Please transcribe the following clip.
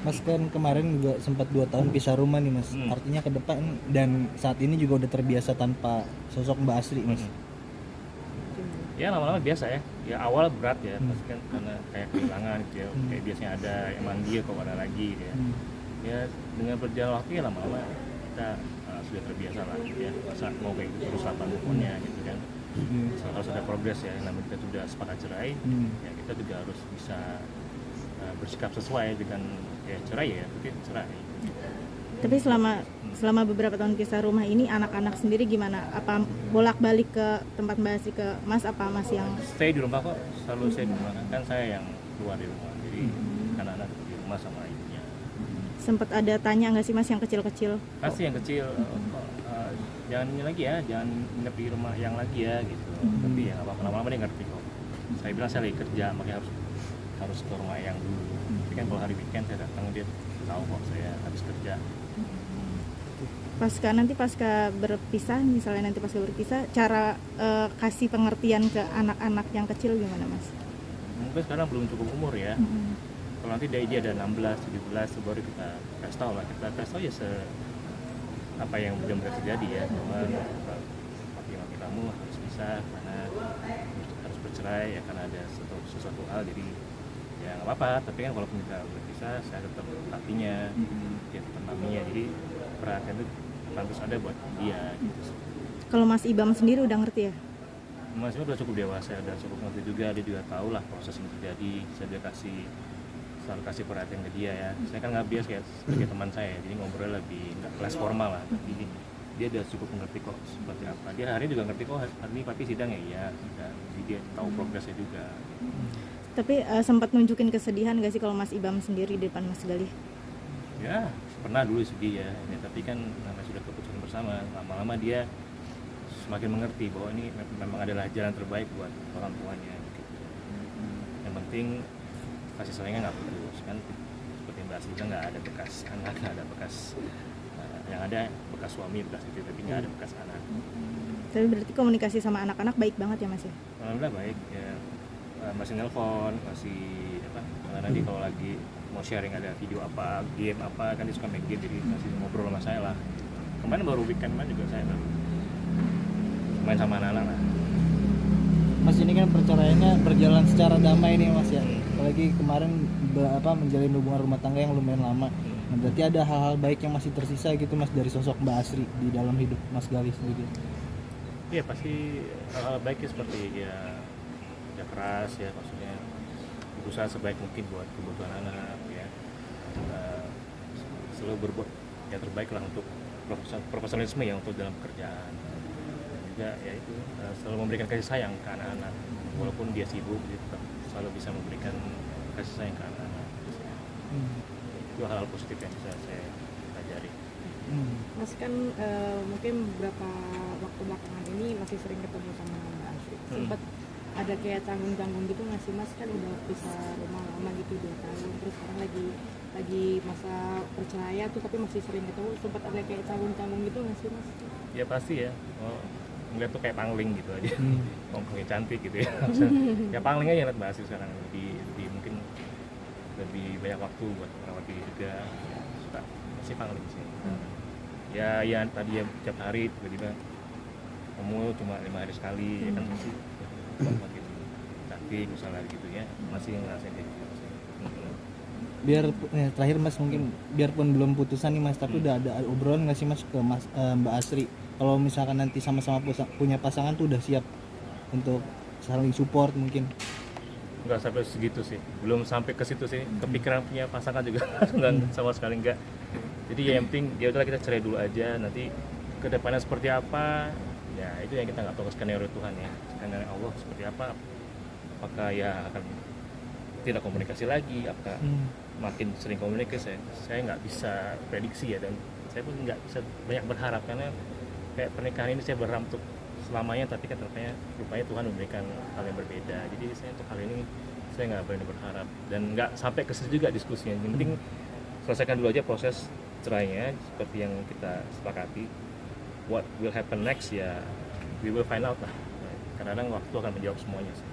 Mas kan kemarin juga sempat 2 tahun pisah rumah nih Mas. Artinya ke depan dan saat ini juga udah terbiasa tanpa sosok Mbak Asri Mas. Ya lama-lama biasa ya. Ya awal berat ya, pasti kan karena kayak kehilangan gitu ya. Kayak biasanya ada yang manggil kok ada lagi gitu ya. Ya dengan berjalan waktu ya lama-lama kita sudah terbiasa lah gitu ya. Masa mau kayak terus apa pokoknya gitu kan. Harus ada progres ya. Namanya kita sudah sepakat cerai, ya kita juga harus bisa bersikap sesuai dengan ya cerai ya, tapi cerai. Tapi selama beberapa tahun kisah rumah ini anak-anak sendiri gimana? Apa bolak-balik ke tempat Mbak Asri ke Mas, apa Mas yang Stay di rumah kok, selalu stay di rumah. Kan saya yang keluar di rumah, jadi anak-anak di rumah sama ibunya. sempat ada tanya nggak sih Mas yang kecil-kecil? Pasti yang kecil kok jangan ini lagi ya, jangan nginep di rumah yang lagi ya gitu. Tapi ya nggak apa-apa, lama-lama dia ngerti kok. Saya bilang saya lagi kerja, makanya harus ke rumah yang dulu. Tapi kan kalau hari weekend saya datang dia tahu kok saya habis kerja. Pasca berpisah, misalnya nanti pasca berpisah, cara kasih pengertian ke anak-anak yang kecil gimana Mas? Mungkin sekarang belum cukup umur ya. Kalau nanti dia ada 16, 17 baru kita kasih tahu lah, kita kasih tahu ya apa yang benar-benar terjadi ya, bahwa laki-laki kamu harus pisah karena harus bercerai ya, karena ada sesuatu hal, jadi ya nggak apa-apa. Tapi kan walaupun kita berpisah, saya tetap papinya, dia tetap maminya, jadi perhatian itu pantas ada buat dia gitu. Kalau Mas Ibam sendiri udah ngerti ya? Mas Ibam udah cukup dewasa, udah cukup ngerti juga, dia juga tahu lah proses yang terjadi. Saya juga selalu kasih perhatian ke dia ya. Saya kan nggak biasa kayak sebagai teman saya, jadi ngobrol lebih nggak kelas formal lah. Jadi dia udah cukup mengerti kok seperti apa. Dia hari ini juga ngerti kok, hari ini papi sidang ya, iya. Jadi dia tahu progresnya juga. Tapi sempat nunjukin kesedihan nggak sih kalau Mas Ibam sendiri di depan Mas Galih? Ya pernah dulu sedih ya, tapi kan namanya sudah keputusan bersama, lama-lama dia semakin mengerti bahwa ini memang adalah jalan terbaik buat orang tuanya gitu. Yang penting kasih sayangnya nggak putus kan, seperti Mbak Asli bilang, nggak ada bekas anak, nggak ada bekas yang ada bekas suami, bekas itu, tapi nggak ada bekas anak. Tapi berarti komunikasi sama anak-anak baik banget ya Mas ya? Alhamdulillah baik ya, masih nelpon, masih apa, nanti kalau lagi mau sharing ada video apa, game apa, kan dia suka main game, jadi masih ngobrol sama saya lah. Kemarin baru weekend juga saya baru main sama anak-anak lah. Mas ini kan perceraiannya berjalan secara damai nih Mas ya. Apalagi kemarin menjalin hubungan rumah tangga yang lumayan lama. Nah, berarti ada hal-hal baik yang masih tersisa gitu Mas dari sosok Mbak Asri di dalam hidup Mas Galih sendiri. Iya pasti hal baiknya seperti ya keras ya, maksudnya berusaha sebaik mungkin buat kebutuhan anak ya, selalu berbuat yang terbaik lah untuk profesionalisme ya, untuk dalam pekerjaan juga ya, itu selalu memberikan kasih sayang ke anak-anak walaupun dia sibuk, dia tetap selalu bisa memberikan kasih sayang ke anak-anak. Itu hal-hal positif yang bisa saya pelajari. Mas kan mungkin beberapa waktu belakangan ini masih sering ketemu sama Mbak Asri. Sempat ada kayak tanggung-tanggung gitu nggak sih Mas, kan udah pisah rumah lama gitu 2 tahun, terus sekarang lagi masa perceraian tuh tapi masih sering ketemu, sempat ada kayak tanggung-tanggung gitu nggak sih Mas? Ya pasti ya, ngeliat tuh kayak pangling gitu aja, ngomongnya cantik gitu ya. Ya pangling aja ngeliat Mbak Asri sekarang, lebih mungkin lebih banyak waktu buat merawat diri juga, ya, suka masih pangling sih. Ya tadi ya tiap hari tiba-tiba kamu cuma 5 hari sekali, ya kan masih makin cantik misalnya gitu ya, masih ngerasain kayak gitu. Terakhir Mas, mungkin biarpun belum putusan nih Mas, tapi udah ada obrolan nggak sih Mas ke Mbak Asri kalau misalkan nanti sama-sama punya pasangan tuh udah siap untuk saling support mungkin? Nggak sampai segitu sih, belum sampai ke situ sih, kepikiran punya pasangan juga nggak, sama sekali nggak. Jadi ya yang penting ya udahlah kita cerai dulu aja, nanti kedepannya seperti apa ya itu yang kita nggak tahu, skenario Tuhan ya, skenario Allah seperti apa, apakah ya akan tidak komunikasi lagi, apakah makin sering komunikasi, saya nggak bisa prediksi ya, dan saya pun nggak bisa banyak berharap karena kayak pernikahan ini saya berharap untuk selamanya, tapi kan rupanya Tuhan memberikan hal yang berbeda. Jadi saya untuk hal ini saya nggak berani berharap dan nggak sampai ke situ juga diskusinya. Yang penting selesaikan dulu aja proses cerainya seperti yang kita sepakati. What will happen next ya we will find out lah. Kadang-kadang waktu akan menjawab semuanya sih.